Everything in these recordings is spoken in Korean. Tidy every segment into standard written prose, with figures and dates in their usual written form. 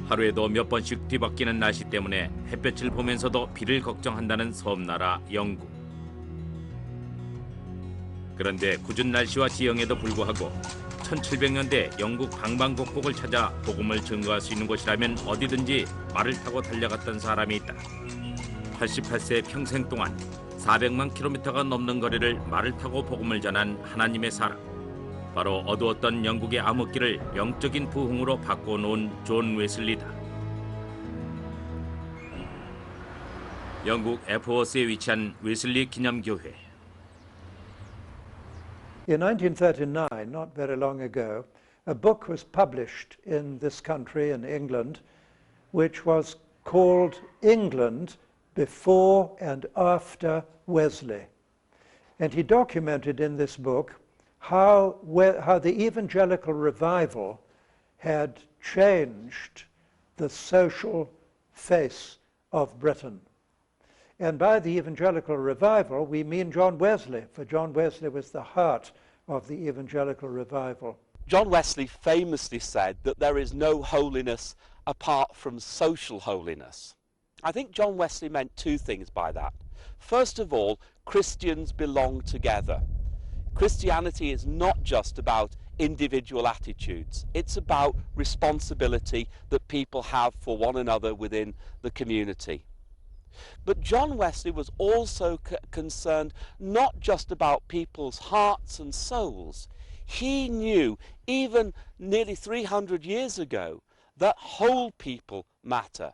하루에도 몇 번씩 뒤바뀌는 날씨 때문에 햇볕을 보면서도 비를 걱정한다는 섬나라 영국. 그런데 궂은 날씨와 지형에도 불구하고 1700년대 영국 방방곡곡을 찾아 복음을 증거할 수 있는 곳이라면 어디든지 말을 타고 달려갔던 사람이 있다. 88세 평생 동안 400만 킬로미터가 넘는 거리를 말을 타고 복음을 전한 하나님의 사람. 바로 어두웠던 영국의 암흑기를 영적인 부흥으로 바꿔놓은 존 웨슬리다. 영국 에퍼워스에 위치한 웨슬리 기념교회. In 1939, not very long ago, a book was published in this country, in England, which was called England Before and After Wesley. And he documented in this book how the evangelical revival had changed the social face of Britain. And by the evangelical revival, we mean John Wesley, for John Wesley was the heart of the evangelical revival. John Wesley famously said that there is no holiness apart from social holiness. I think John Wesley meant two things by that. First of all, Christians belong together. Christianity is not just about individual attitudes. It's about responsibility that people have for one another within the community. But John Wesley was also concerned not just about people's hearts and souls. He knew, even nearly 300 years ago, that whole people matter.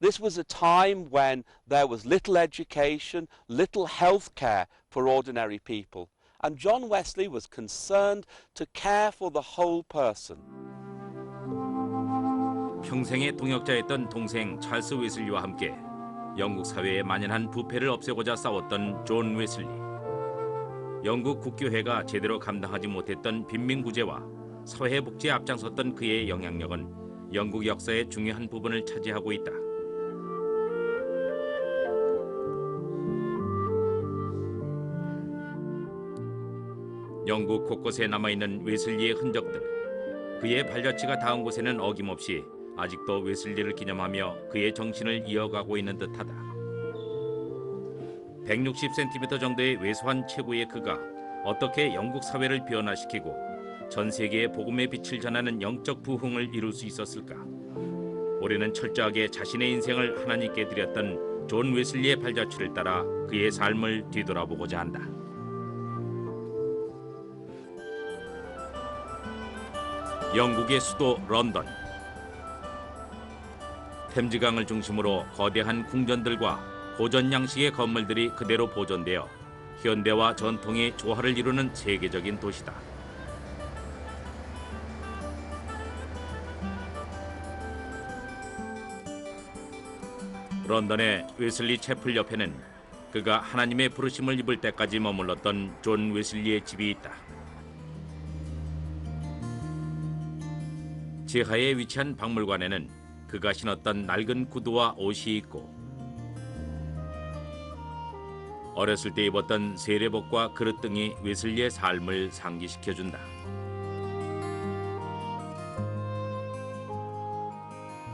This was a time when there was little education, little health care for ordinary people. And John Wesley was concerned to care for the whole person. 평생의 동역자였던 동생 찰스 웨슬리와 함께 영국 사회에 만연한 부패를 없애고자 싸웠던 존 웨슬리. 영국 국교회가 제대로 감당하지 못했던 빈민구제와 사회복지에 앞장섰던 그의 영향력은 영국 역사의 중요한 부분을 차지하고 있다. 영국 곳곳에 남아있는 웨슬리의 흔적들. 그의 발자취가 닿은 곳에는 어김없이 아직도 웨슬리를 기념하며 그의 정신을 이어가고 있는 듯하다. 160cm 정도의 왜소한 체구의 그가 어떻게 영국 사회를 변화시키고 전 세계에 복음의 빛을 전하는 영적 부흥을 이룰 수 있었을까? 올해는 철저하게 자신의 인생을 하나님께 드렸던 존 웨슬리의 발자취를 따라 그의 삶을 뒤돌아보고자 한다. 영국의 수도 런던. 템즈강을 중심으로 거대한 궁전들과 고전 양식의 건물들이 그대로 보존되어 현대와 전통의 조화를 이루는 세계적인 도시다. 런던의 웨슬리 채플 옆에는 그가 하나님의 부르심을 입을 때까지 머물렀던 존 웨슬리의 집이 있다. 지하에 위치한 박물관에는 그가 신었던 낡은 구두와 옷이 있고 어렸을 때 입었던 세례복과 그릇 등이 웨슬리의 삶을 상기시켜준다.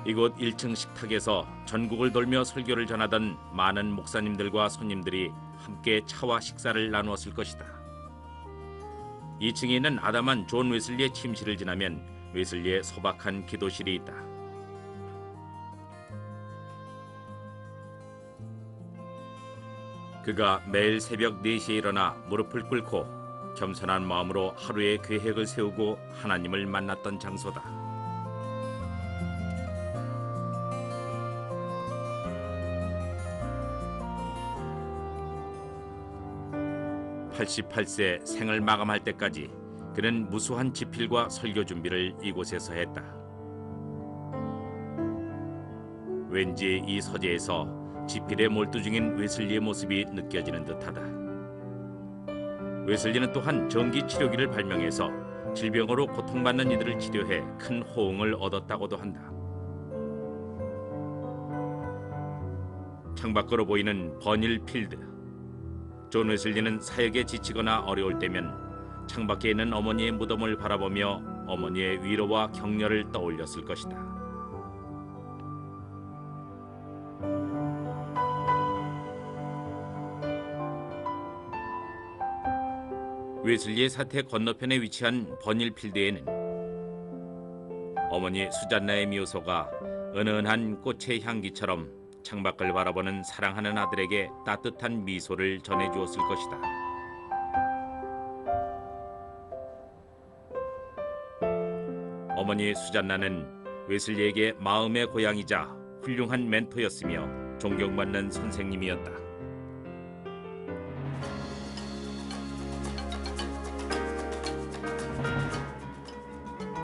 이곳 1층 식탁에서 전국을 돌며 설교를 전하던 많은 목사님들과 손님들이 함께 차와 식사를 나누었을 것이다. 2층에 있는 아담한 존 웨슬리의 침실을 지나면 웨슬리의 소박한 기도실이 있다. 그가 매일 새벽 4시에 일어나 무릎을 꿇고 겸손한 마음으로 하루의 계획을 세우고 하나님을 만났던 장소다. (88세) 생을 마감할 때까지 그는 무수한 집필과 설교 준비를 이곳에서 했다. 왠지 이 서재에서 집필에 몰두 중인 웨슬리의 모습이 느껴지는 듯하다. 웨슬리는 또한 전기 치료기를 발명해서 질병으로 고통받는 이들을 치료해 큰 호응을 얻었다고도 한다. 창밖으로 보이는 버닐 필드. 존 웨슬리는 사역에 지치거나 어려울 때면 창밖에 있는 어머니의 무덤을 바라보며 어머니의 위로와 격려를 떠올렸을 것이다. 웨슬리의 사태 건너편에 위치한 버닐필드에는 어머니 수잔나의 묘소가 은은한 꽃의 향기처럼 창밖을 바라보는 사랑하는 아들에게 따뜻한 미소를 전해주었을 것이다. 어머니 수잔나는 웨슬리에게 마음의 고향이자 훌륭한 멘토였으며 존경받는 선생님이었다.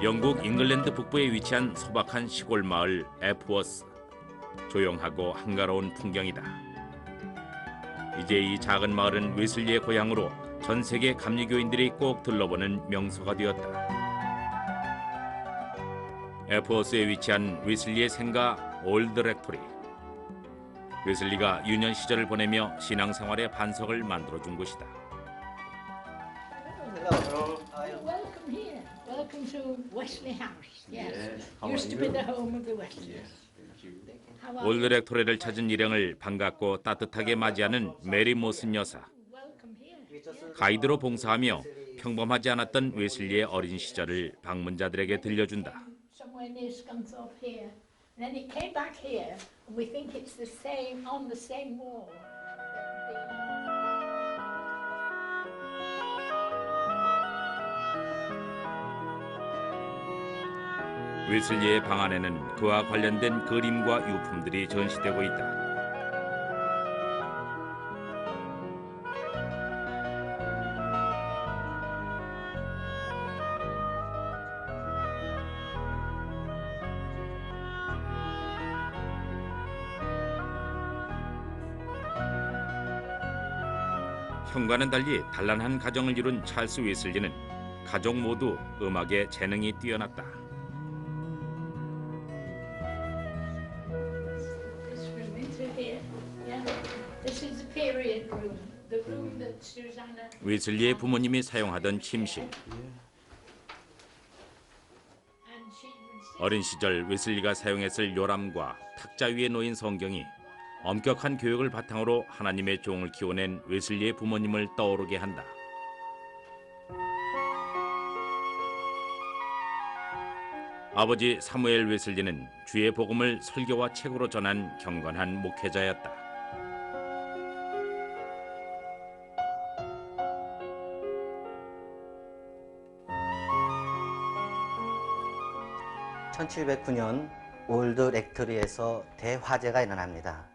영국 잉글랜드 북부에 위치한 소박한 시골 마을 에프워스. 조용하고 한가로운 풍경이다. 이제 이 작은 마을은 웨슬리의 고향으로 전 세계 감리교인들이 꼭 들러보는 명소가 되었다. 에프워스에 위치한 웨슬리의 생가 올드 렉토리. 웨슬리가 유년 시절을 보내며 신앙생활의 반석을 만들어준 곳이다. Welcome here. Welcome to Wesley House. Yes. Used to be the home of the Wesleys. How are 올드 you? 렉토리를 찾은 일행을 반갑고 따뜻하게 맞이하는 메리 모슨 여사. Welcome here. 가이드로 봉사하며 평범하지 않았던 웨슬리의 어린 시절을 방문자들에게 들려준다. Somewhere near Scunthorpe here. And then it came back here, and we think it's the same on the same wall. 웨슬리의 방 안에는 그와 관련된 그림과 유품들이 전시되고 있다. 형과는 달리 단란한 가정을 이룬 찰스 웨슬리는 가족 모두 음악에 재능이 뛰어났다. This room into here. Yeah. This is the period room. The room that Susanna. 웨슬리의 부모님이 사용하던 침실. And she would sit. 어린 시절 웨슬리가 사용했을 요람과 탁자 위에 놓인 성경이 엄격한 교육을 바탕으로 하나님의 종을 키워낸 웨슬리의 부모님을 떠오르게 한다. 아버지 사무엘 웨슬리는 주의 복음을 설교와 책으로 전한 경건한 목회자였다. (1709년) 올드 렉터리에서 대화재가 일어납니다.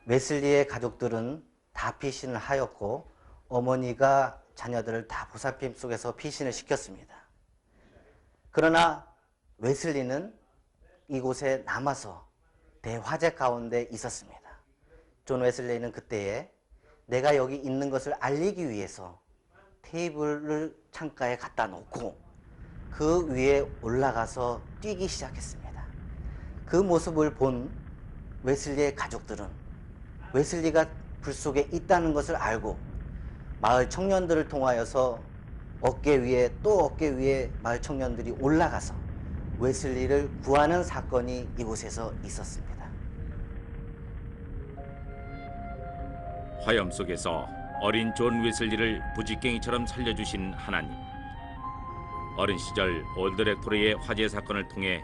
웨슬리의 가족들은 다 피신을 하였고 어머니가 자녀들을 다 보살핌 속에서 피신을 시켰습니다. 그러나 웨슬리는 이곳에 남아서 대화재 가운데 있었습니다. 존 웨슬리는 그때에 내가 여기 있는 것을 알리기 위해서 테이블을 창가에 갖다 놓고 그 위에 올라가서 뛰기 시작했습니다. 그 모습을 본 웨슬리의 가족들은 웨슬리가 불 속에 있다는 것을 알고 마을 청년들을 통하여서 어깨 위에 또 어깨 위에 마을 청년들이 올라가서 웨슬리를 구하는 사건이 이곳에서 있었습니다. 화염 속에서 어린 존 웨슬리를 부지깽이처럼 살려주신 하나님. 어린 시절 올드 렉토리의 화재 사건을 통해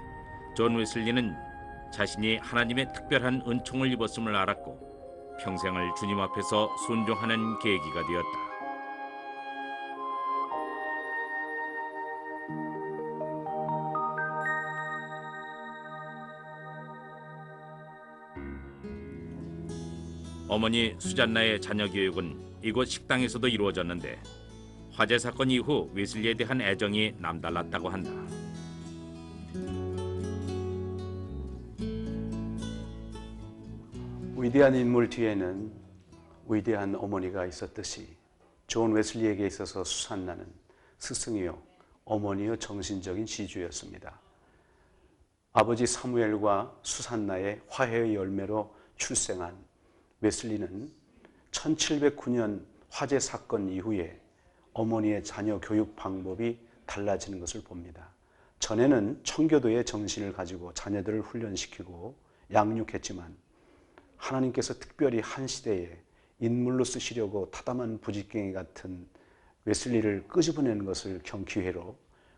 존 웨슬리는 자신이 하나님의 특별한 은총을 입었음을 알았고 평생을 주님 앞에서 순종하는 계기가 되었다. 어머니 수잔나의 자녀 교육은 이곳 식당에서도 이루어졌는데 화재 사건 이후 웨슬리에 대한 애정이 남달랐다고 한다. 위대한 인물 뒤에는 위대한 어머니가 있었듯이 존 웨슬리에게 있어서 수산나는 스승이요 어머니의 정신적인 지주였습니다. 아버지 사무엘과 수산나의 화해의 열매로 출생한 웨슬리는 1709년 화재 사건 이후에 어머니의 자녀 교육 방법이 달라지는 것을 봅니다. 전에는 청교도의 정신을 가지고 자녀들을 훈련시키고 양육했지만 하나님께서 특별히 한 시대에 인물로 쓰시려고 타담한 부지깽이 같은 웨슬리를 끄집어내는 것을 경기회로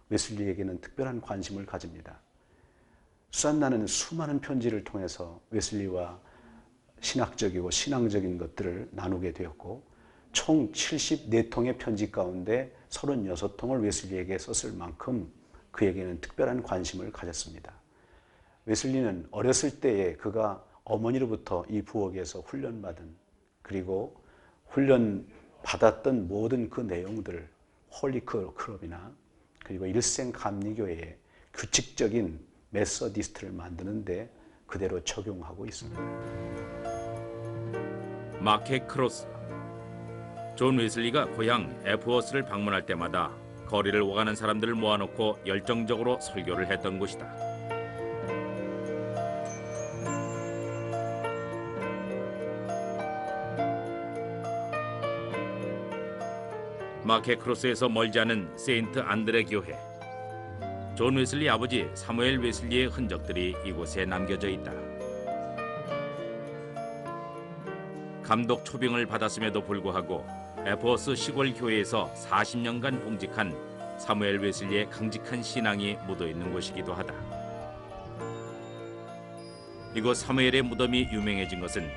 웨슬리에게는 특별한 관심을 가집니다. 수산나는 수많은 편지를 통해서 웨슬리와 신학적이고 신앙적인 것들을 나누게 되었고 총 74통의 편지 가운데 36통을 웨슬리에게 썼을 만큼 그에게는 특별한 관심을 가졌습니다. 웨슬리는 어렸을 때에 그가 어머니로부터 이 부엌에서 훈련받은 그리고 훈련받았던 모든 그 내용들을 홀리 클럽이나 그리고 일생 감리교회의 규칙적인 메서디스트를 만드는데 그대로 적용하고 있습니다. 마켓 크로스. 존 웨슬리가 고향 에프워스를 방문할 때마다 거리를 오가는 사람들을 모아놓고 열정적으로 설교를 했던 곳이다. 마켓 크로스에서 멀지 않은 세인트 안드레 교회. 존 웨슬리 아버지 사무엘 웨슬리의 흔적들이 이곳에 남겨져 있다. 감독 초빙을 받았음에도 불구하고 에퍼워스 시골 교회에서 40년간 봉직한 사무엘 웨슬리의 강직한 신앙이 묻어있는 곳이기도 하다. 이곳 사무엘의 무덤이 유명해진 것은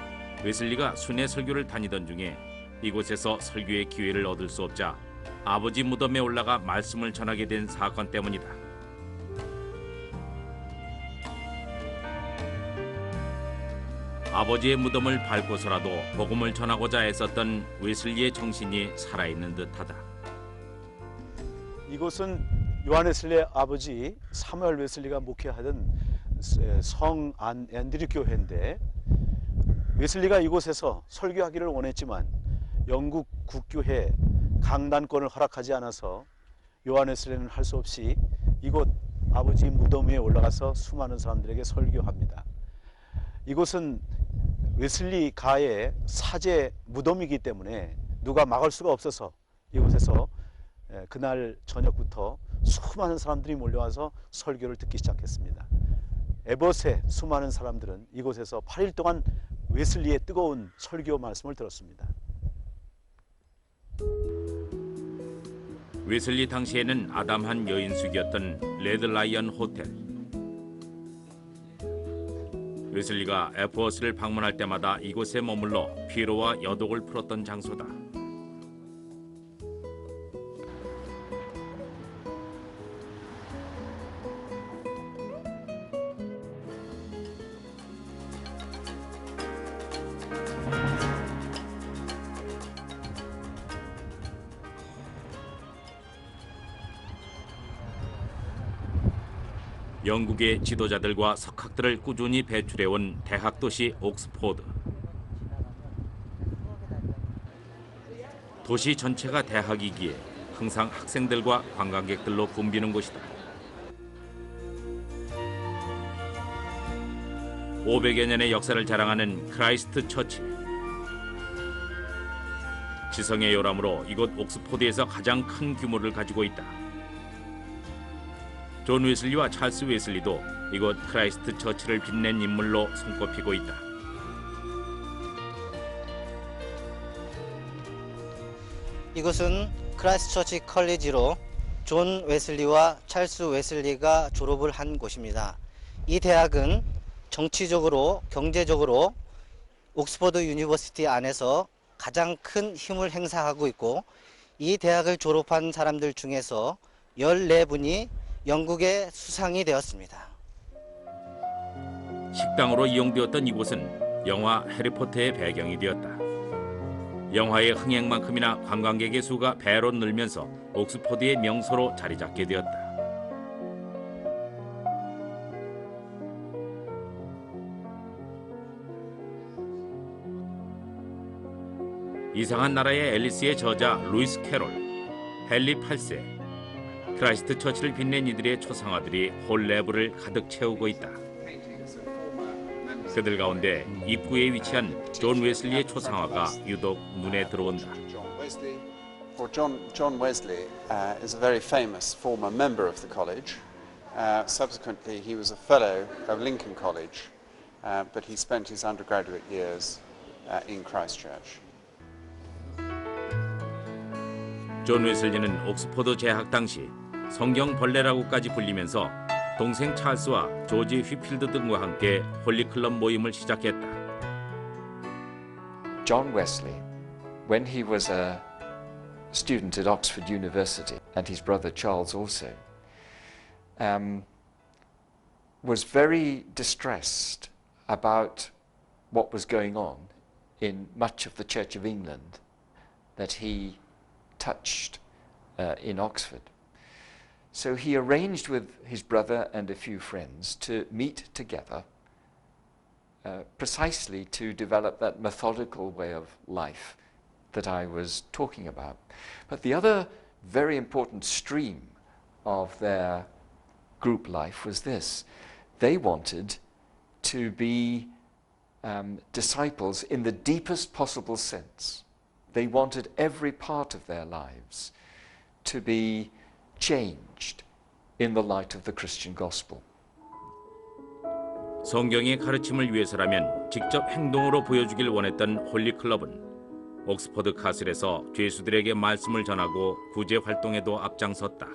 웨슬리가 순회 설교를 다니던 중에 이곳에서 설교의 기회를 얻을 수 없자 아버지 무덤에 올라가 말씀을 전하게 된 사건 때문이다. 아버지의 무덤을 밟고서라도 복음을 전하고자 애썼던 웨슬리의 정신이 살아있는 듯하다. 이곳은 요한 웨슬리의 아버지 사무엘 웨슬리가 목회하던 성 안 앤드류 교회인데 웨슬리가 이곳에서 설교하기를 원했지만 영국 국교회 강단권을 허락하지 않아서 요한 웨슬리는 할 수 없이 이곳 아버지 무덤 위에 올라가서 수많은 사람들에게 설교합니다. 이곳은 웨슬리 가의 사제 무덤이기 때문에 누가 막을 수가 없어서 이곳에서 그날 저녁부터 수많은 사람들이 몰려와서 설교를 듣기 시작했습니다. 에버스의 수많은 사람들은 이곳에서 8일 동안 웨슬리의 뜨거운 설교 말씀을 들었습니다. 웨슬리 당시에는 아담한 여인숙이었던 레드라이언 호텔. 웨슬리가 에퍼워스를 방문할 때마다 이곳에 머물러 피로와 여독을 풀었던 장소다. 영국의 지도자들과 석학들을 꾸준히 배출해온 대학 도시 옥스포드. 도시 전체가 대학이기에 항상 학생들과 관광객들로 붐비는 곳이다. 500여 년의 역사를 자랑하는 크라이스트 처치. 지성의 요람으로 이곳 옥스포드에서 가장 큰 규모를 가지고 있다. 존 웨슬리와 찰스 웨슬리도 이곳 크라이스트 처치를 빛낸 인물로 손꼽히고 있다. 이곳은 크라이스트 처치 컬리지로 존 웨슬리와 찰스 웨슬리가 졸업을 한 곳입니다. 이 대학은 정치적으로, 경제적으로 옥스퍼드 유니버시티 안에서 가장 큰 힘을 행사하고 있고 이 대학을 졸업한 사람들 중에서 14분이 영국의 수상이 되었습니다. 식당으로 이용되었던 이곳은 영화 해리포터의 배경이 되었다. 영화의 흥행만큼이나 관광객의 수가 배로 늘면서 옥스퍼드의 명소로 자리 잡게 되었다. 이상한 나라의 앨리스의 저자 루이스 캐롤, 헨리 8세, 크라이스트 처치를 빛낸 이들의 초상화들이 홀레브를 가득 채우고 있다. 그들 가운데 입구에 위치한 존 웨슬리의 초상화가 유독 눈에 들어온다. John Wesley is a very famous former member of the college. Subsequently, he was a fellow of Lincoln College, but he spent his undergraduate years in Christ Church. 존 웨슬리는 옥스퍼드 재학 당시 성경 벌레라고까지 불리면서 동생 찰스와 조지 휘필드 등과 함께 홀리클럽 모임을 시작했다. John Wesley, when he was a student at Oxford University, and his brother Charles also, was very distressed about what was going on in much of the Church of England that he touched in Oxford. So he arranged with his brother and a few friends to meet together precisely to develop that methodical way of life that I was talking about. But the other very important stream of their group life was this. They wanted to be disciples in the deepest possible sense. They wanted every part of their lives to be changed in the light of the Christian gospel. 성경의 가르침을 위해서라면 직접 행동으로 보여주길 원했던 홀리클럽은 옥스퍼드 카슬에서 죄수들에게 말씀을 전하고 구제 활동에도 앞장섰다.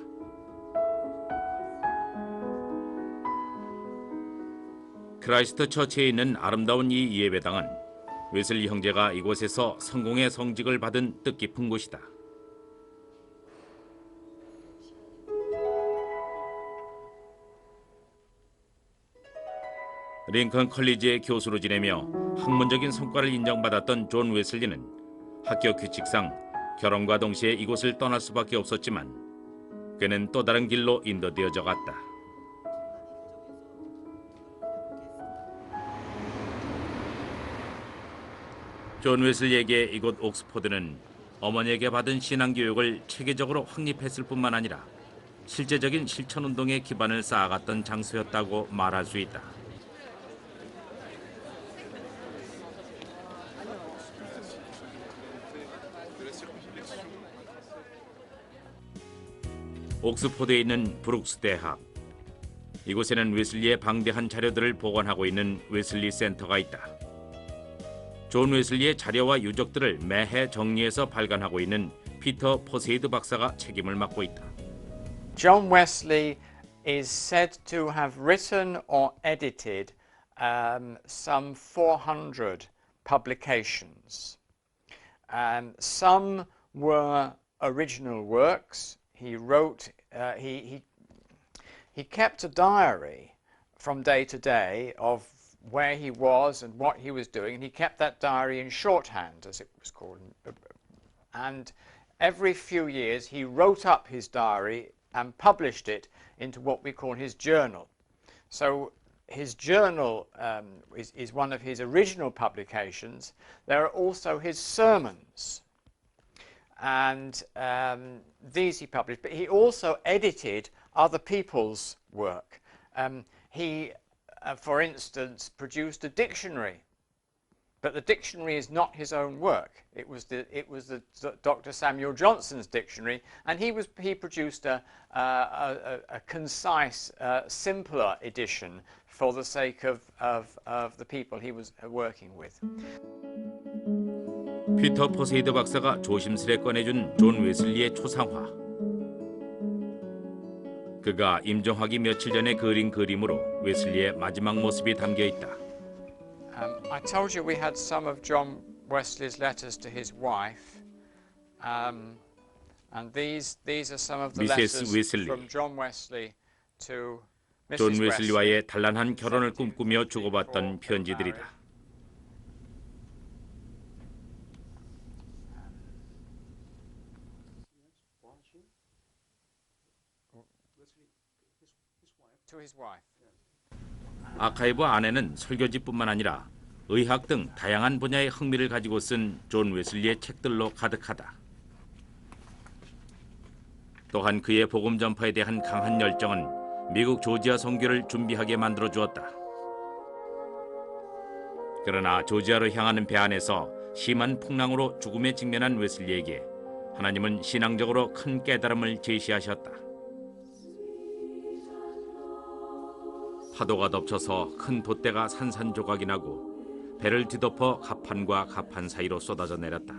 크라이스트 처치에 있는 아름다운 이 예배당은 웨슬리 형제가 이곳에서 성공의 성직을 받은 뜻깊은 곳이다. 링컨 컬리지의 교수로 지내며 학문적인 성과를 인정받았던 존 웨슬리는 학교 규칙상 결혼과 동시에 이곳을 떠날 수밖에 없었지만 그는 또 다른 길로 인도되어져 갔다. 존 웨슬리에게 이곳 옥스퍼드는 어머니에게 받은 신앙교육을 체계적으로 확립했을 뿐만 아니라 실제적인 실천운동의 기반을 쌓아갔던 장소였다고 말할 수 있다. 옥스퍼드에 있는 브룩스 대학. 이곳에는 웨슬리의 방대한 자료들을 보관하고 있는 웨슬리 센터가 있다. 존 웨슬리의 자료와 유적들을 매해 정리해서 발간하고 있는 피터 포세이드 박사가 책임을 맡고 있다. John Wesley is said to have written or edited some 400 publications. Some were original works. He wrote, he kept a diary from day to day of where he was and what he was doing, and he kept that diary in shorthand, as it was called. And every few years he wrote up his diary and published it into what we call his journal. So his journal is one of his original publications. There are also his sermons. And these he published, but he also edited other people's work. He, for instance, produced a dictionary, but the dictionary is not his own work. It was the Dr. Samuel Johnson's dictionary, and he produced a concise, simpler edition for the sake of the people he was working with. 피터 포세이드 박사가 조심스레 꺼내준 존 웨슬리의 초상화. 그가 임종하기 며칠 전에 그린 그림으로 웨슬리의 마지막 모습이 담겨 있다. I told you we had some of John Wesley's letters to his wife, and these are some of the letters from John Wesley to Mrs. 존 Wesley. 웨슬리와의 단란한 결혼을 꿈꾸며 주고받던 편지들이다. To his wife. 아카이브 안에는 설교지뿐만 아니라 의학 등 다양한 분야의 흥미를 가지고 쓴 존 웨슬리의 책들로 가득하다. 또한 그의 복음 전파에 대한 강한 열정은 미국 조지아 선교를 준비하게 만들어 주었다. 그러나 조지아로 향하는 배 안에서 심한 풍랑으로 죽음에 직면한 웨슬리에게 하나님은 신앙적으로 큰 깨달음을 제시하셨다. 파도가 덮쳐서 큰 돛대가 산산조각이 나고 배를 뒤덮어 갑판과 갑판 사이로 쏟아져 내렸다.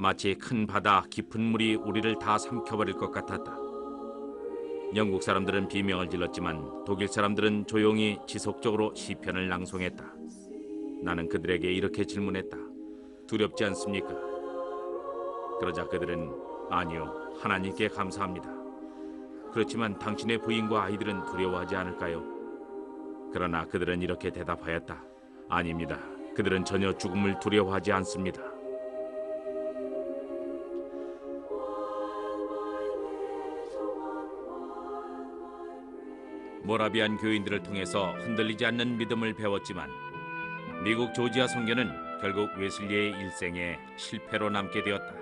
마치 큰 바다 깊은 물이 우리를 다 삼켜버릴 것 같았다. 영국 사람들은 비명을 질렀지만 독일 사람들은 조용히 지속적으로 시편을 낭송했다. 나는 그들에게 이렇게 질문했다. 두렵지 않습니까? 그러자 그들은 아니요, 하나님께 감사합니다. 그렇지만 당신의 부인과 아이들은 두려워하지 않을까요? 그러나 그들은 이렇게 대답하였다. 아닙니다. 그들은 전혀 죽음을 두려워하지 않습니다. 모라비안 교인들을 통해서 흔들리지 않는 믿음을 배웠지만 미국 조지아 선교는 결국 웨슬리의 일생에 실패로 남게 되었다.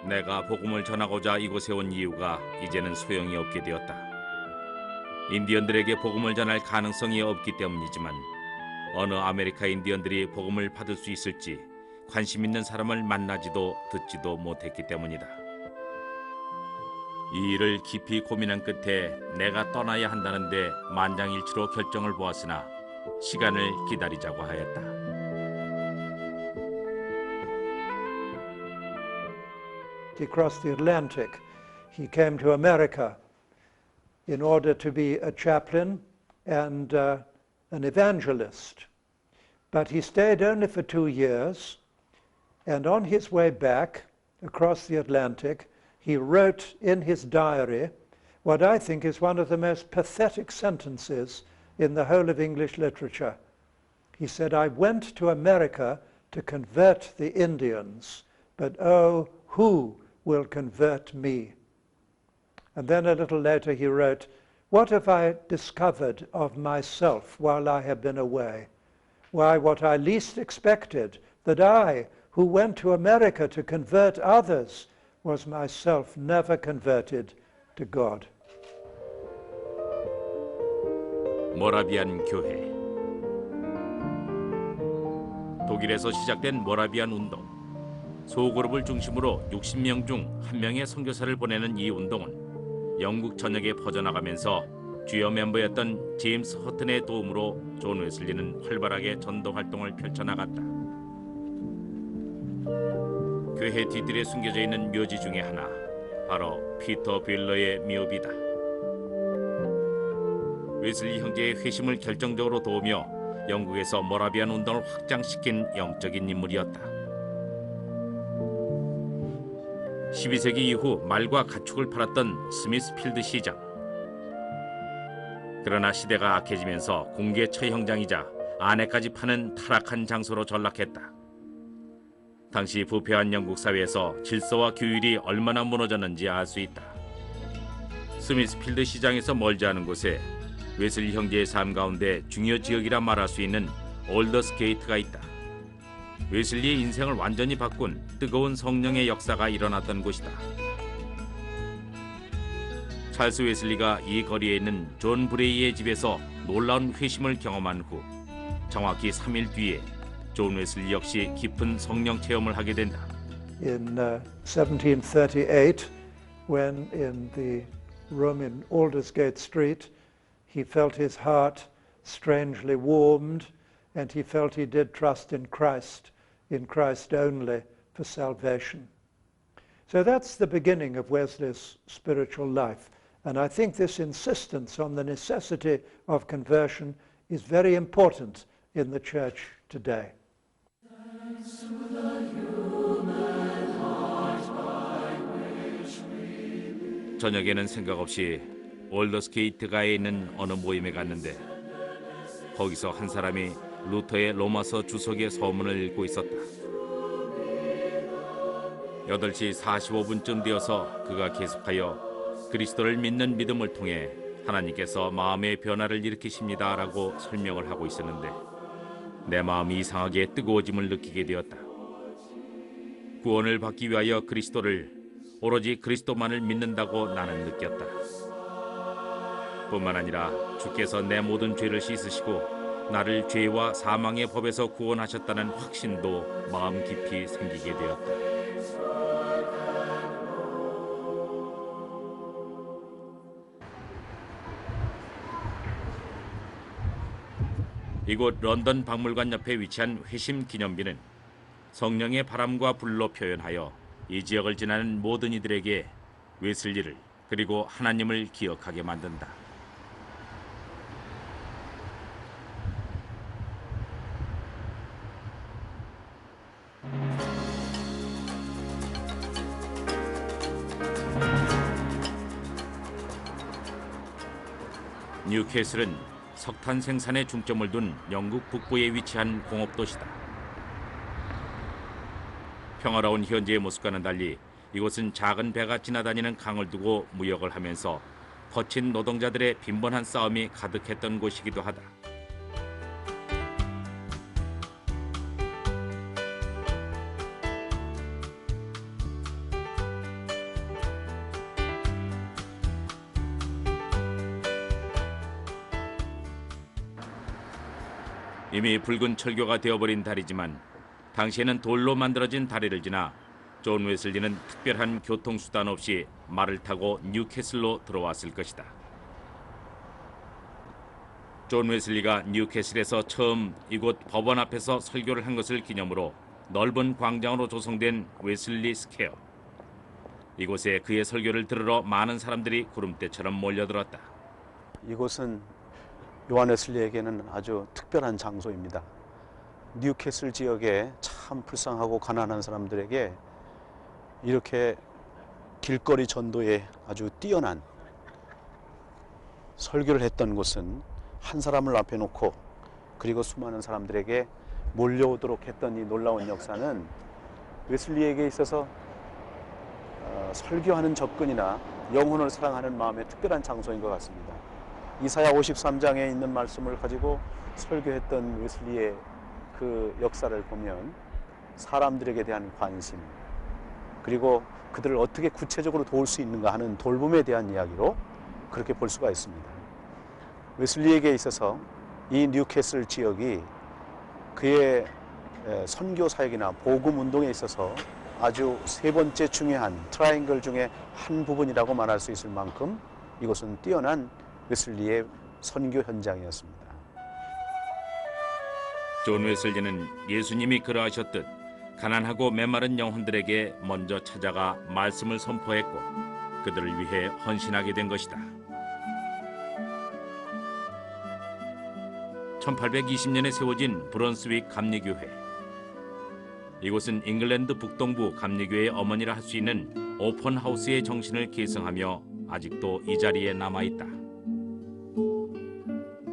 내가 복음을 전하고자 이곳에 온 이유가 이제는 소용이 없게 되었다. 인디언들에게 복음을 전할 가능성이 없기 때문이지만 어느 아메리카 인디언들이 복음을 받을 수 있을지 관심 있는 사람을 만나지도 듣지도 못했기 때문이다. 이 일을 깊이 고민한 끝에 내가 떠나야 한다는데 만장일치로 결정을 보았으나 시간을 기다리자고 하였다. He crossed the Atlantic. He came to America in order to be a chaplain and an evangelist. But he stayed only for 2 years, and on his way back across the Atlantic, he wrote in his diary what I think is one of the most pathetic sentences in the whole of English literature. He said, "I went to America to convert the Indians, but oh, who will convert me?" And then a little later he wrote, "What have I discovered of myself while I have been away? Why, what I least expected, that I, who went to America to convert others, was myself never converted to God." 모라비안 교회. 독일에서 시작된 모라비안 운동. 소그룹을 중심으로 60명 중 1명의 선교사를 보내는 이 운동은 영국 전역에 퍼져나가면서 주요 멤버였던 제임스 허튼의 도움으로 존 웨슬리는 활발하게 전도 활동을 펼쳐나갔다. 교회 뒤뜰에 숨겨져 있는 묘지 중에 하나, 바로 피터 빌러의 묘비다. 웨슬리 형제의 회심을 결정적으로 도우며 영국에서 모라비안 운동을 확장시킨 영적인 인물이었다. 12세기 이후 말과 가축을 팔았던 스미스필드 시장. 그러나 시대가 악해지면서 공개 처형장이자 아내까지 파는 타락한 장소로 전락했다. 당시 부패한 영국 사회에서 질서와 규율이 얼마나 무너졌는지 알 수 있다. 스미스필드 시장에서 멀지 않은 곳에 웨슬리 형제의 삶 가운데 중요 지역이라 말할 수 있는 올더스 게이트가 있다. 웨슬리의 인생을 완전히 바꾼 뜨거운 성령의 역사가 일어났던 곳이다. 찰스 웨슬리가 이 거리에 있는 존 브레이의 집에서 놀라운 회심을 경험한 후 정확히 3일 뒤에 존 웨슬리 역시 깊은 성령 체험을 하게 된다. In 1738, when in the room in Aldersgate Street, he felt his heart strangely warmed, and he felt he did trust in Christ only for salvation. So that's the beginning of Wesley's spiritual life. And I think this insistence on the necessity of conversion is very important in the church today. 저녁에는 생각 없이 올더스 게이트가에 있는 어느 모임에 갔는데 거기서 한 사람이 루터의 로마서 주석의 서문을 읽고 있었다. 8시 45분쯤 되어서 그가 계속하여 그리스도를 믿는 믿음을 통해 하나님께서 마음의 변화를 일으키십니다라고 설명을 하고 있었는데 내 마음이 이상하게 뜨거워짐을 느끼게 되었다. 구원을 받기 위하여 그리스도를 오로지 그리스도만을 믿는다고 나는 느꼈다. 뿐만 아니라 주께서 내 모든 죄를 씻으시고 나를 죄와 사망의 법에서 구원하셨다는 확신도 마음 깊이 생기게 되었다. 이곳 런던 박물관 옆에 위치한 회심 기념비는 성령의 바람과 불로 표현하여 이 지역을 지나는 모든 이들에게 웨슬리를 그리고 하나님을 기억하게 만든다. 뉴캐슬은 석탄 생산에 중점을 둔 영국 북부에 위치한 공업도시다. 평화로운 현재의 모습과는 달리 이곳은 작은 배가 지나다니는 강을 두고 무역을 하면서 거친 노동자들의 빈번한 싸움이 가득했던 곳이기도 하다. 이미 붉은 철교가 되어버린 다리지만 당시에는 돌로 만들어진 다리를 지나 존 웨슬리는 특별한 교통수단 없이 말을 타고 뉴캐슬로 들어왔을 것이다. 존 웨슬리가 뉴캐슬에서 처음 이곳 법원 앞에서 설교를 한 것을 기념으로 넓은 광장으로 조성된 웨슬리 스퀘어. 이곳에 그의 설교를 들으러 많은 사람들이 구름대처럼 몰려들었다. 이곳은 요한 웨슬리에게는 아주 특별한 장소입니다. 뉴캐슬 지역에 참 불쌍하고 가난한 사람들에게 이렇게 길거리 전도에 아주 뛰어난 설교를 했던 곳은 한 사람을 앞에 놓고 그리고 수많은 사람들에게 몰려오도록 했던 이 놀라운 역사는 웨슬리에게 있어서 설교하는 접근이나 영혼을 사랑하는 마음의 특별한 장소인 것 같습니다. 이사야 53장에 있는 말씀을 가지고 설교했던 웨슬리의 그 역사를 보면 사람들에게 대한 관심 그리고 그들을 어떻게 구체적으로 도울 수 있는가 하는 돌봄에 대한 이야기로 그렇게 볼 수가 있습니다. 웨슬리에게 있어서 이 뉴캐슬 지역이 그의 선교 사역이나 복음 운동에 있어서 아주 세 번째 중요한 트라이앵글 중에 한 부분이라고 말할 수 있을 만큼 이곳은 뛰어난 웨슬리의 선교 현장이었습니다. 존 웨슬리는 예수님이 그러하셨듯 가난하고 메마른 영혼들에게 먼저 찾아가 말씀을 선포했고 그들을 위해 헌신하게 된 것이다. 1820년에 세워진 브런스윅 감리교회. 이곳은 잉글랜드 북동부 감리교회의 어머니라 할 수 있는 오픈하우스의 정신을 계승하며 아직도 이 자리에 남아있다.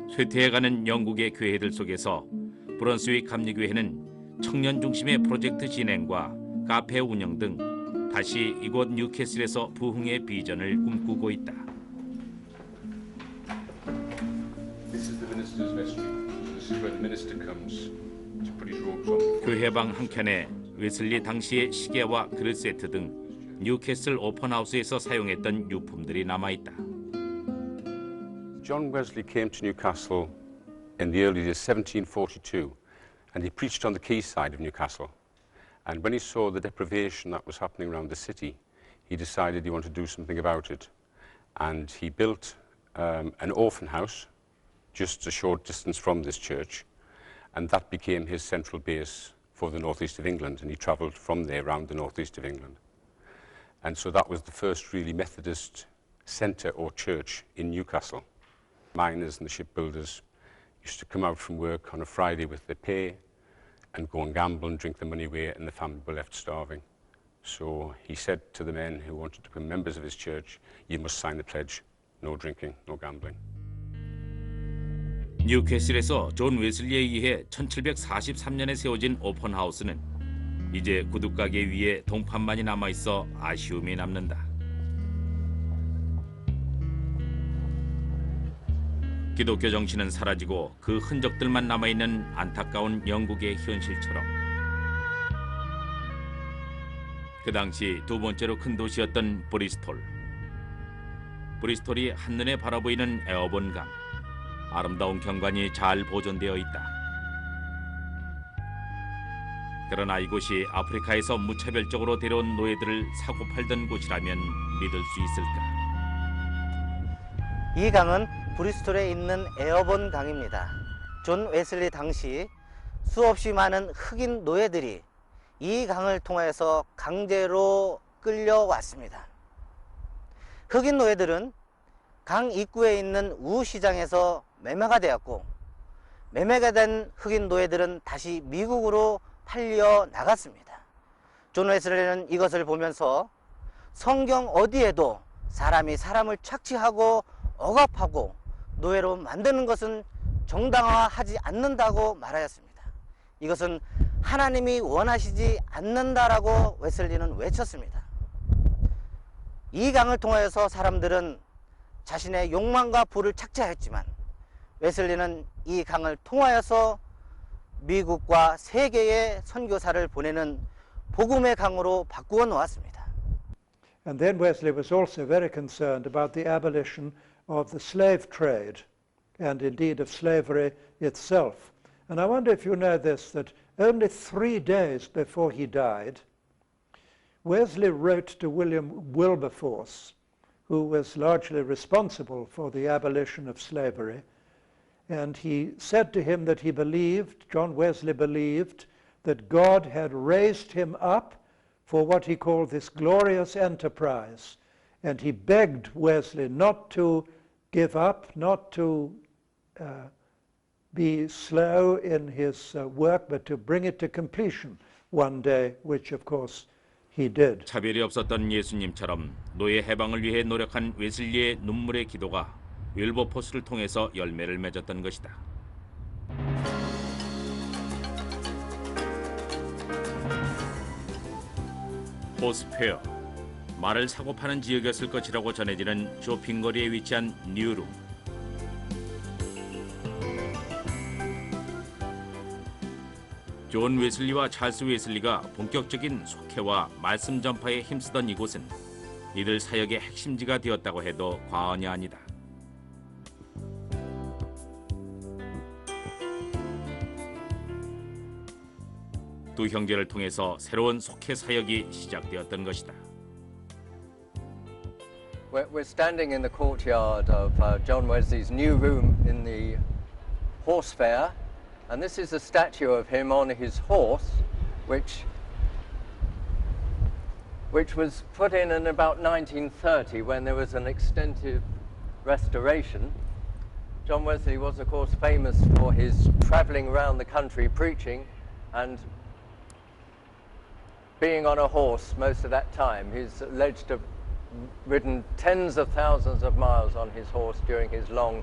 쇠퇴해가는 영국의 교회들 속에서 브런스윅 감리교회는 청년 중심의 프로젝트 진행과 카페 운영 등 다시 이곳 뉴캐슬에서 부흥의 비전을 꿈꾸고 있다. 교회방 한켠에 웨슬리 당시의 시계와 그릇 세트 등 뉴캐슬 오픈하우스에서 사용했던 유품들이 남아있다. John Wesley came to Newcastle in the early years 1742 and he preached on the quayside of Newcastle. And when he saw the deprivation that was happening around the city, he decided he wanted to do something about it. And he built an orphan house just a short distance from this church, and that became his central base for the northeast of England, and he travelled from there around the northeast of England. And so that was the first really Methodist centre or church in Newcastle. Miners and the shipbuilders used to come out from work on a Friday with their pay and go and gamble and drink the money away, and the family were left starving. So he said to the men who wanted to become members of his church, you must sign the pledge, no drinking, no gambling. 뉴캐슬에서 존 웨슬리에 의해 1743년에 세워진 오픈하우스는 이제 구두가게 위에 동판만이 남아있어 아쉬움이 남는다. 기독교 정신은 사라지고 그 흔적들만 남아있는 안타까운 영국의 현실처럼 그 당시 두 번째로 큰 도시였던 브리스톨. 브리스톨이 한눈에 바라보이는 에어본 강. 아름다운 경관이 잘 보존되어 있다. 그러나 이곳이 아프리카에서 무차별적으로 데려온 노예들을 사고 팔던 곳이라면 믿을 수 있을까? 이 강은 브리스톨에 있는 에어본 강입니다. 존 웨슬리 당시 수없이 많은 흑인 노예들이 이 강을 통해서 강제로 끌려왔습니다. 흑인 노예들은 강 입구에 있는 우시장에서 매매가 되었고, 매매가 된 흑인 노예들은 다시 미국으로 팔려 나갔습니다. 존 웨슬리는 이것을 보면서 성경 어디에도 사람이 사람을 착취하고 억압하고 노예로 만드는 것은 정당화하지 않는다고 말하였습니다. 이것은 하나님이 원하시지 않는다라고 웨슬리는 외쳤습니다. 이 강을 통하여서 사람들은 자신의 욕망과 부를 착취하였지만, 웨슬리는 이 강을 통하여서 미국과 세계에 선교사를 보내는 복음의 강으로 바꾸어 놓았습니다. And then Wesley was also very concerned about the abolition of the slave trade and indeed of slavery itself. And I wonder if you know this, that only 3 days before he died, Wesley wrote to William Wilberforce, who was largely responsible for the abolition of slavery, and he said to him that he believed, John Wesley believed, that God had raised him up for what he called this glorious enterprise. And he begged Wesley not to give up, not to be slow in his work, but to bring it to completion one day, which of course he did. 차별이 없었던 예수님처럼 노예 해방을 위해 노력한 웨슬리의 눈물의 기도가 윌버포스를 통해서 열매를 맺었던 것이다. 호스페어, 말을 사고 파는 지역이었을 것이라고 전해지는 쇼핑거리에 위치한 뉴룸. 존 웨슬리와 찰스 웨슬리가 본격적인 속회와 말씀 전파에 힘쓰던 이곳은 이들 사역의 핵심지가 되었다고 해도 과언이 아니다. 두 형제를 통해서 새로운 속회 사역이 시작되었던 것이다. We're standing in the courtyard of John Wesley's new room in the horse fair, and this is a statue of him on his horse, which was put in about 1930 when there was an extensive restoration. John Wesley was, of course, famous for his traveling around the country preaching and being on a horse most of that time. He's alleged to have ridden tens of thousands of miles on his horse during his long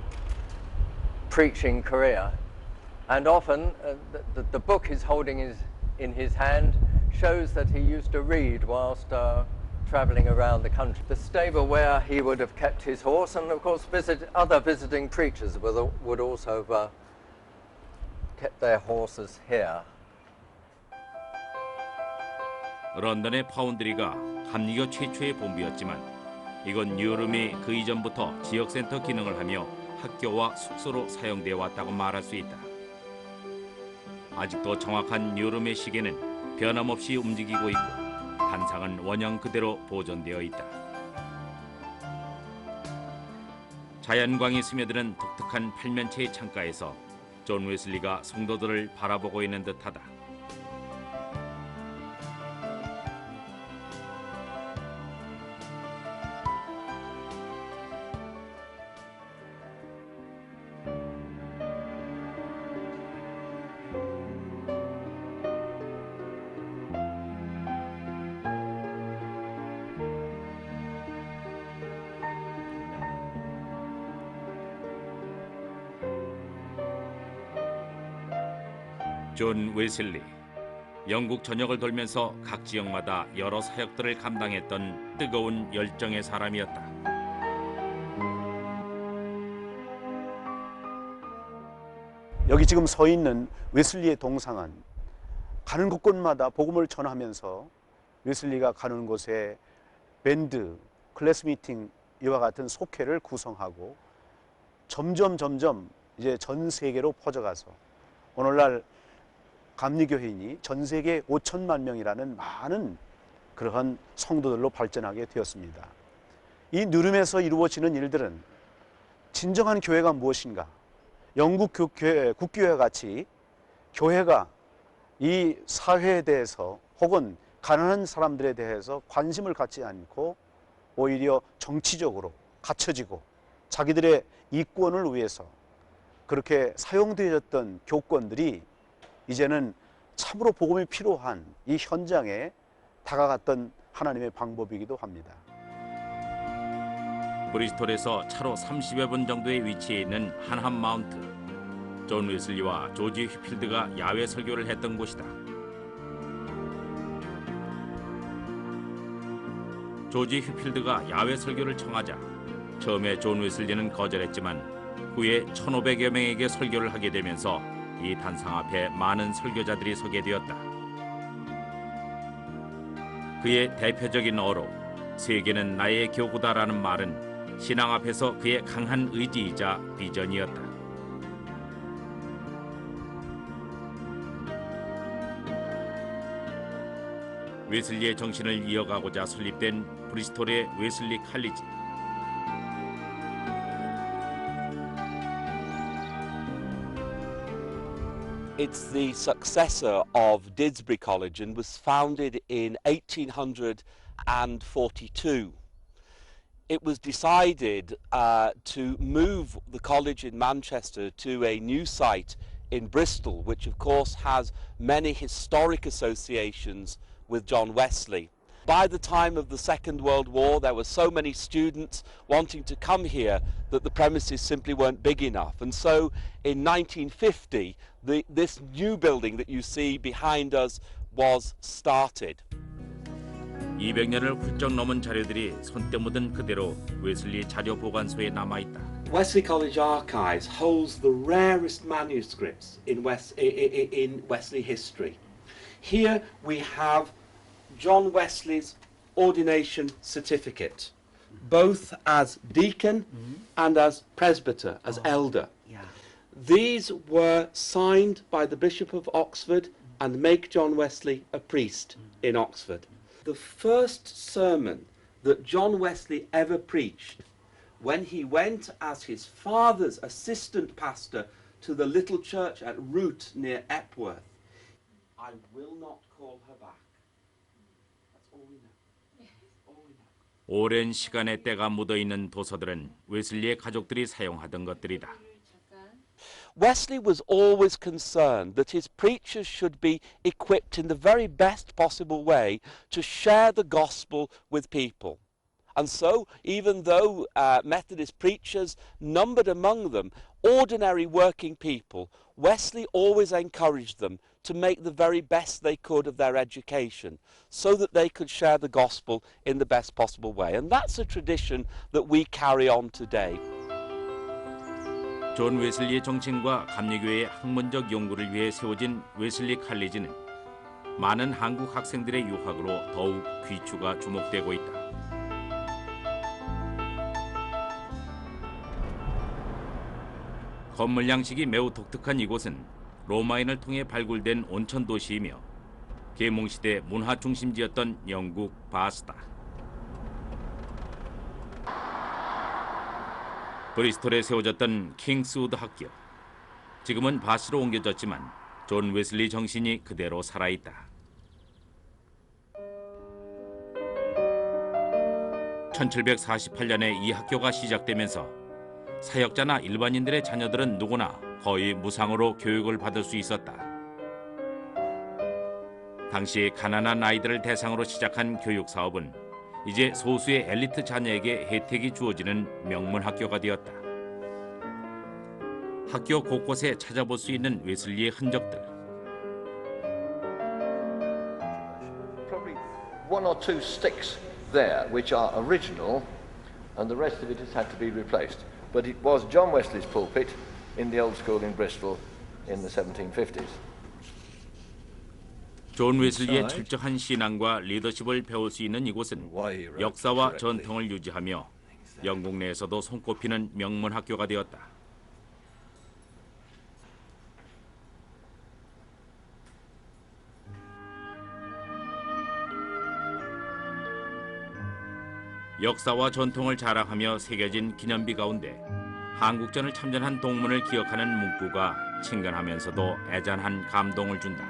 preaching career. And often the book he's holding in his hand shows that he used to read whilst traveling around the country. The stable where he would have kept his horse, and of course other visiting preachers would also have kept their horses here. 런던의 파운드리가 감리교 최초의 본부였지만 이건 뉴룸이 그 이전부터 지역센터 기능을 하며 학교와 숙소로 사용되어 왔다고 말할 수 있다. 아직도 정확한 뉴룸의 시계는 변함없이 움직이고 있고 단상은 원형 그대로 보존되어 있다. 자연광이 스며드는 독특한 팔면체의 창가에서 존 웨슬리가 성도들을 바라보고 있는 듯하다. 존 웨슬리, 영국 전역을 돌면서 각 지역마다 여러 사역들을 감당했던 뜨거운 열정의 사람이었다. 여기 지금 서 있는 웨슬리의 동상은 가는 곳곳마다 복음을 전하면서 웨슬리가 가는 곳에 밴드, 클래스 미팅 이와 같은 속회를 구성하고 점점 이제 전 세계로 퍼져가서 오늘날 감리교회인이 전 세계 5천만 명이라는 많은 그러한 성도들로 발전하게 되었습니다. 이 누름에서 이루어지는 일들은 진정한 교회가 무엇인가? 영국 국교회 같이 교회가 이 사회에 대해서 혹은 가난한 사람들에 대해서 관심을 갖지 않고 오히려 정치적으로 갖춰지고 자기들의 이권을 위해서 그렇게 사용되어졌던 교권들이 이제는 참으로 복음이 필요한 이 현장에 다가갔던 하나님의 방법이기도 합니다. 브리스톨에서 차로 30여 분 정도의 위치에 있는 한함 마운트. 존 웨슬리와 조지 휘필드가 야외 설교를 했던 곳이다. 조지 휘필드가 야외 설교를 청하자 처음에 존 웨슬리는 거절했지만 후에 1,500여 명에게 설교를 하게 되면서 이 단상 앞에 많은 설교자들이 서게 되었다. 그의 대표적인 어록 세계는 나의 교구다라는 말은 신앙 앞에서 그의 강한 의지이자 비전이었다. 웨슬리의 정신을 이어가고자 설립된 브리스톨의 웨슬리 칼리지. It's the successor of Didsbury College and was founded in 1842. It was decided to move the college in Manchester to a new site in Bristol, which of course has many historic associations with John Wesley. By the time of the Second World War, there were so many students wanting to come here that the premises simply weren't big enough. And so in 1950, this new building that you see behind us was started. 200년을 훌쩍 넘은 자료들이 손때 묻은 그대로 웨슬리 자료 보관소에 남아 있다. Wesley College Archives holds the rarest manuscripts in Wesley history. Here we have John Wesley's ordination certificate, both as deacon and as presbyter, as elder. These were signed by the Bishop of Oxford and make John Wesley a priest in Oxford. The first sermon that John Wesley ever preached, when he went as his father's assistant pastor to the little church at Root near Epworth, I will not call her back. That's all we know. All we know. 오랜 시간의 때가 묻어있는 도서들은 웨슬리의 가족들이 사용하던 것들이다. Wesley was always concerned that his preachers should be equipped in the very best possible way to share the gospel with people. And so, even though Methodist preachers numbered among them ordinary working people, Wesley always encouraged them to make the very best they could of their education so that they could share the gospel in the best possible way. And that's a tradition that we carry on today. 존 웨슬리의 정신과 감리교회의 학문적 연구를 위해 세워진 웨슬리 칼리지는 많은 한국 학생들의 유학으로 더욱 귀추가 주목되고 있다. 건물 양식이 매우 독특한 이곳은 로마인을 통해 발굴된 온천 도시이며 계몽시대 문화 중심지였던 영국 바스다. 브리스톨에 세워졌던 킹스우드 학교. 지금은 바스로 옮겨졌지만 존 웨슬리 정신이 그대로 살아있다. 1748년에 이 학교가 시작되면서 사역자나 일반인들의 자녀들은 누구나 거의 무상으로 교육을 받을 수 있었다. 당시 가난한 아이들을 대상으로 시작한 교육 사업은 이제 소수의 엘리트 자녀에게 혜택이 주어지는 명문 학교가 되었다. 학교 곳곳에 찾아볼 수 있는 웨슬리의 흔적들. Probably one or two sticks there which are original and the rest of it has had to be replaced. But it was John Wesley's pulpit in the old school in Bristol in the 1750s. 존 웨슬리의 철저한 신앙과 리더십을 배울 수 있는 이곳은 역사와 전통을 유지하며 영국 내에서도 손꼽히는 명문 학교가 되었다. 역사와 전통을 자랑하며 새겨진 기념비 가운데 한국전을 참전한 동문을 기억하는 문구가 친근하면서도 애잔한 감동을 준다.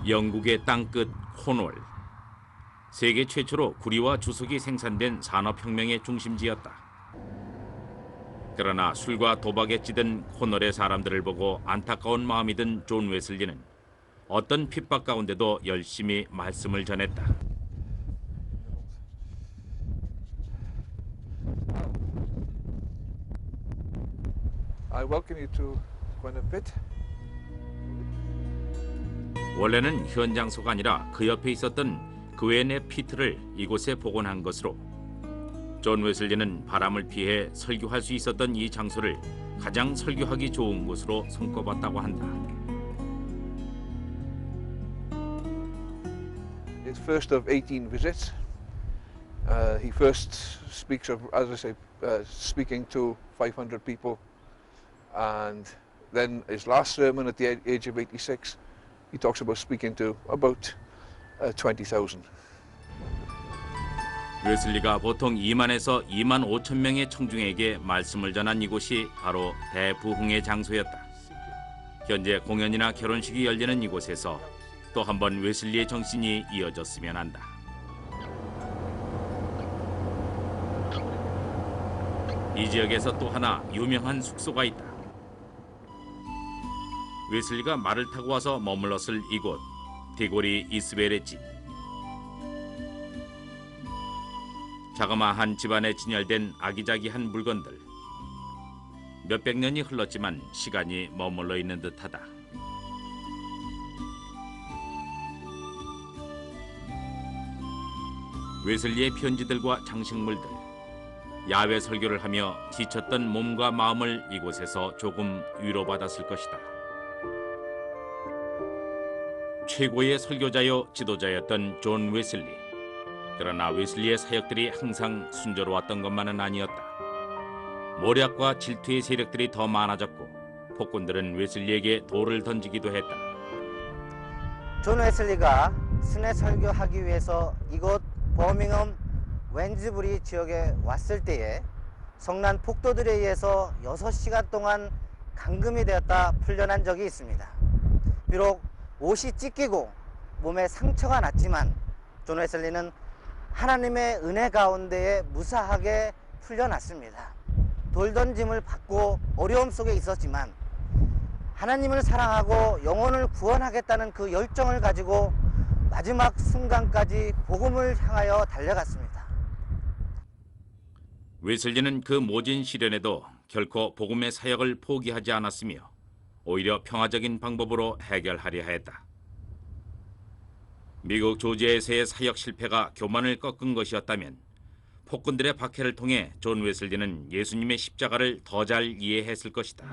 영국의 땅끝 코널. 세계 최초로 구리와 주석이 생산된 산업혁명의 중심지였다. 그러나 술과 도박에 찌든 코널의 사람들을 보고 안타까운 마음이 든 존 웨슬리는 어떤 핍박 가운데도 열심히 말씀을 전했다. I welcome you to Gwynedd Pit. 원래는 현 장소가 아니라 그 옆에 있었던 그웬의 피트를 이곳에 복원한 것으로 존 웨슬리는 바람을 피해 설교할 수 있었던 이 장소를 가장 설교하기 좋은 곳으로 손꼽았다고 한다. His first of 18 visits. He first speaks of, as I say, speaking to 500 people, and then his last sermon at the age of 86, he talks about speaking to about 20,000. 웨슬리가 보통 2만에서 2만 5천 명의 청중에게 말씀을 전한 이곳이 바로 대부흥의 장소였다. 현재 공연이나 결혼식이 열리는 이곳에서 또 한 번 웨슬리의 정신이 이어졌으면 한다. 이 지역에서 또 하나 유명한 숙소가 있다. 웨슬리가 말을 타고 와서 머물렀을 이곳, 디고리 이스벨의 집. 자그마한 집안에 진열된 아기자기한 물건들. 몇백 년이 흘렀지만 시간이 머물러 있는 듯하다. 웨슬리의 편지들과 장식물들. 야외 설교를 하며 지쳤던 몸과 마음을 이곳에서 조금 위로받았을 것이다. 최고의 설교자요 지도자였던 존 웨슬리. 그러나 웨슬리의 사역들이 항상 순조로웠던 것만은 아니었다. 모략과 질투의 세력들이 더 많아졌고 폭군들은 웨슬리에게 돌을 던지기도 했다. 존 웨슬리가 순회 설교하기 위해서 이곳 버밍엄 웬즈부리 지역에 왔을 때에 성난 폭도들에 의해서 6시간 동안 감금이 되었다 풀려난 적이 있습니다. 비록 옷이 찢기고 몸에 상처가 났지만 존 웨슬리는 하나님의 은혜 가운데에 무사하게 풀려났습니다. 돌 던짐을 받고 어려움 속에 있었지만 하나님을 사랑하고 영혼을 구원하겠다는 그 열정을 가지고 마지막 순간까지 복음을 향하여 달려갔습니다. 웨슬리는 그 모진 시련에도 결코 복음의 사역을 포기하지 않았으며 오히려 평화적인 방법으로 해결하려 했다. 미국 조지아에서의 사역 실패가 교만을 꺾은 것이었다면 폭군들의 박해를 통해 존 웨슬리는 예수님의 십자가를 더 잘 이해했을 것이다.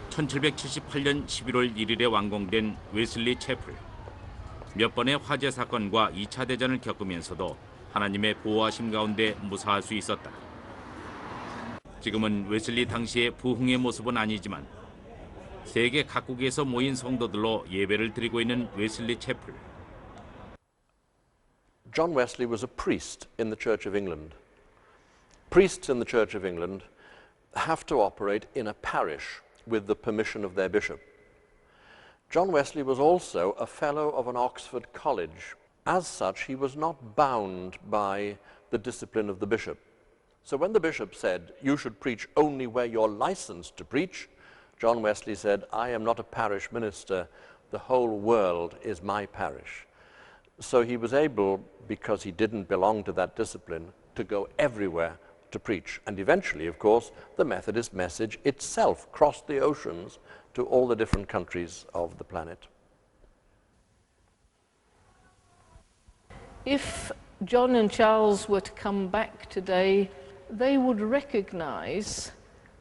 (1778년 11월 1일에) 완공된 웨슬리 채플. 몇 번의 화재 사건과 2차 대전을 겪으면서도 하나님의 보호하심 가운데 무사할 수 있었다. 지금은 웨슬리 당시의 부흥의 모습은 아니지만 세계 각국에서 모인 성도들로 예배를 드리고 있는 웨슬리 채플. John Wesley was a priest in the Church of England. Priests in the Church of England have to operate in a parish with the permission of their bishop. John Wesley was also a fellow of an Oxford college. As such, he was not bound by the discipline of the bishop. So when the bishop said, you should preach only where you're licensed to preach, John Wesley said, I am not a parish minister, the whole world is my parish. So he was able, because he didn't belong to that discipline, to go everywhere to preach. And eventually, of course, the Methodist message itself crossed the oceans to all the different countries of the planet. If John and Charles were to come back today, they would recognize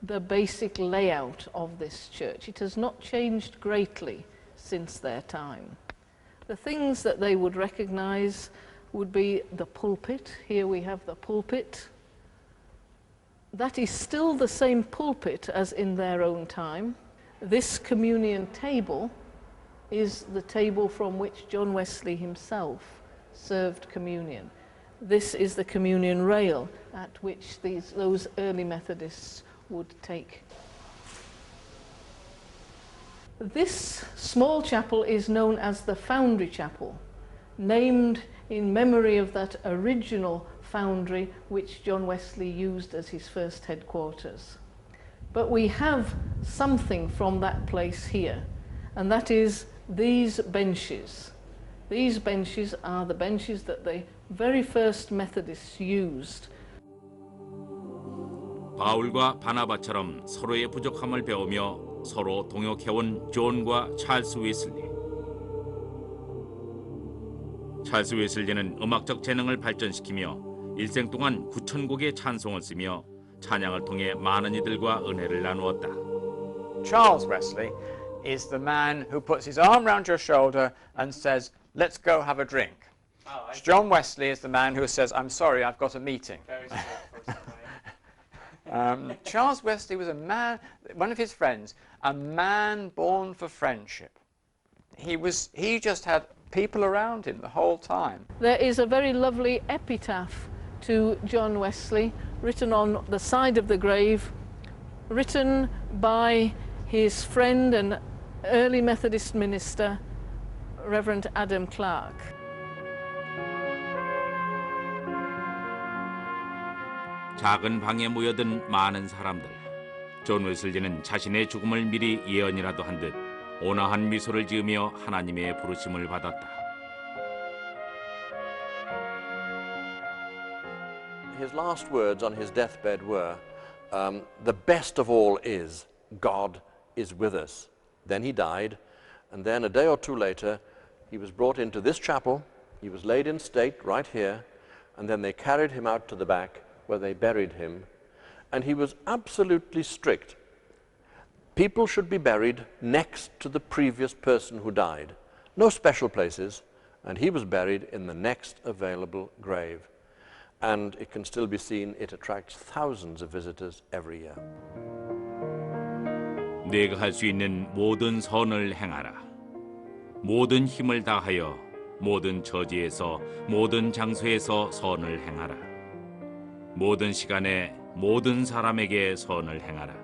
the basic layout of this church. It has not changed greatly since their time. The things that they would recognize would be the pulpit. Here we have the pulpit. That is still the same pulpit as in their own time. This communion table is the table from which John Wesley himself served communion. This is the communion rail at which those early Methodists would take. This small chapel is known as the Foundry Chapel, named in memory of that original foundry which John Wesley used as his first headquarters. But we have something from that place here, and that is these benches. These benches are the benches that the very first Methodists used. 바울과 바나바처럼 서로의 부족함을 배우며 서로 동역해온 존과 찰스 웨슬리. 찰스 웨슬리는 음악적 재능을 발전시키며 일생 동안 9,000곡의 찬송을 쓰며 찬양을 통해 많은 이들과 은혜를 나누었다. Charles Wesley is the man who puts his arm round your shoulder and says, "Let's go have a drink." John Wesley is the man who says, "I'm sorry, I've got a meeting." Charles Wesley was a man, one of his friends, a man born for friendship. He just had people around him the whole time. There is a very lovely epitaph to John Wesley written on the side of the grave, written by his friend and early Methodist minister, Reverend Adam Clark. 작은 방에 모여든 많은 사람들. 존 웨슬리는 자신의 죽음을 미리 예언이라도 한 듯 온화한 미소를 지으며 하나님의 부르심을 받았다. His last words on his deathbed were, "The best of all is God is with us." Then he died, and then a day or two later, he was brought into this chapel. He was laid in state right here, and then they carried him out to the back, where they buried him, and he was absolutely strict. People should be buried next to the previous person who died. No special places, and he was buried in the next available grave. And it can still be seen, it attracts thousands of visitors every year. 네가 할 수 있는 모든 선을 행하라. 모든 힘을 다하여 모든 처지에서 모든 장소에서 선을 행하라. 모든 시간에 모든 사람에게 선을 행하라.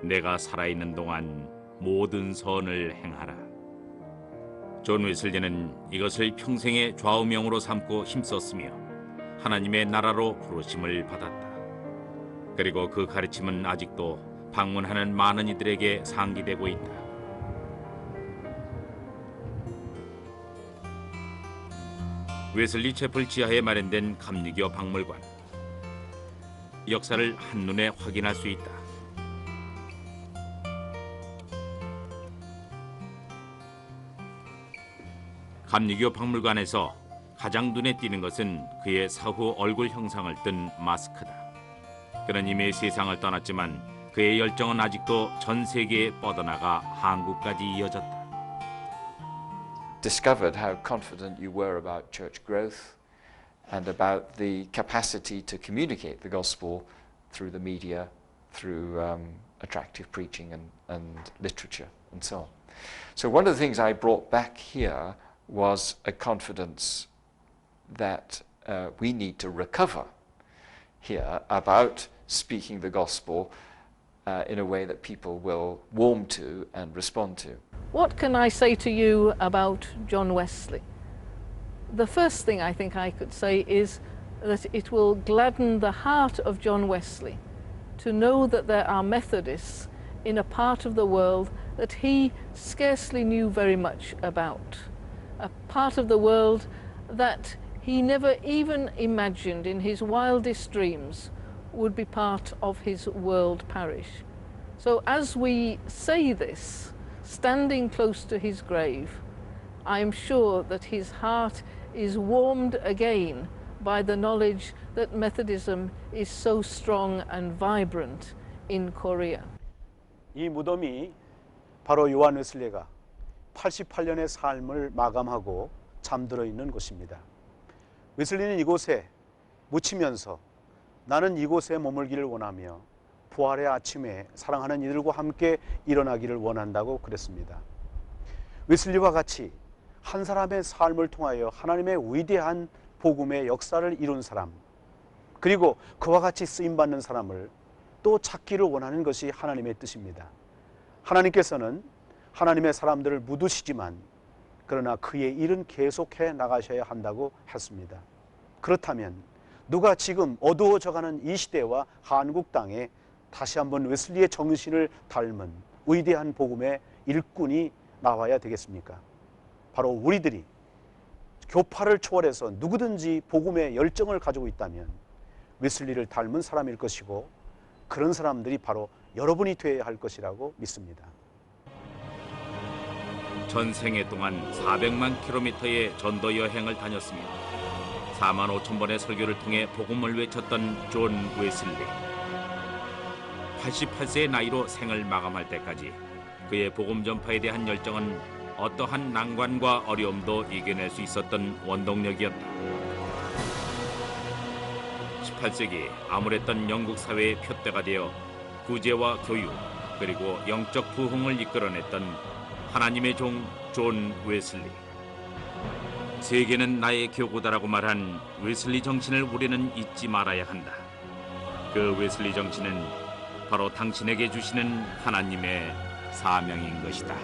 내가 살아있는 동안 모든 선을 행하라. 존 웨슬리는 이것을 평생의 좌우명으로 삼고 힘썼으며 하나님의 나라로 부르심을 받았다. 그리고 그 가르침은 아직도 방문하는 많은 이들에게 상기되고 있다. 웨슬리 채플 지하에 마련된 감리교 박물관. 역사를 한눈에 확인할 수 있다. 감리교 박물관에서 가장 눈에 띄는 것은 그의 사후 얼굴 형상을 뜬 마스크다. 그는 이미 세상을 떠났지만 그의 열정은 아직도 전 세계에 뻗어나가 한국까지 이어졌다. Discovered how confident you were about church growth and about the capacity to communicate the gospel through the media, through attractive preaching and literature and so on. So one of the things I brought back here was a confidence that we need to recover here about speaking the gospel in a way that people will warm to and respond to. What can I say to you about John Wesley? The first thing I think I could say is that it will gladden the heart of John Wesley to know that there are Methodists in a part of the world that he scarcely knew very much about. A part of the world that he never even imagined in his wildest dreams would be part of his world parish. So as we say this, standing close to his grave, I am sure that his heart is warmed again by the knowledge that Methodism is so strong and vibrant in Korea. 이 무덤이 바로 요한 웨슬리가 88년의 삶을 마감하고 잠들어 있는 곳입니다. 웨슬리는 이곳에 묻히면서 나는 이곳에 머물기를 원하며 부활의 아침에 사랑하는 이들과 함께 일어나기를 원한다고 그랬습니다. 웨슬리와 같이 한 사람의 삶을 통하여 하나님의 위대한 복음의 역사를 이룬 사람, 그리고 그와 같이 쓰임받는 사람을 또 찾기를 원하는 것이 하나님의 뜻입니다. 하나님께서는 하나님의 사람들을 묻으시지만 그러나 그의 일은 계속해 나가셔야 한다고 했습니다. 그렇다면 누가 지금 어두워져가는 이 시대와 한국 땅에 다시 한번 웨슬리의 정신을 닮은 위대한 복음의 일꾼이 나와야 되겠습니까? 바로 우리들이 교파를 초월해서 누구든지 복음의 열정을 가지고 있다면 웨슬리를 닮은 사람일 것이고, 그런 사람들이 바로 여러분이 되어야 할 것이라고 믿습니다. 전생애 동안 400만 킬로미터의 전도 여행을 다녔으며 4만 5천 번의 설교를 통해 복음을 외쳤던 존 웨슬리. 88세의 나이로 생을 마감할 때까지 그의 복음 전파에 대한 열정은 어떠한 난관과 어려움도 이겨낼 수 있었던 원동력이었다. 18세기 암울했던 영국 사회의 표대가 되어 구제와 교육 그리고 영적 부흥을 이끌어냈던 하나님의 종 존 웨슬리. 세계는 나의 교구다라고 말한 웨슬리 정신을 우리는 잊지 말아야 한다. 그 웨슬리 정신은 바로 당신에게 주시는 하나님의 사명인 것이다.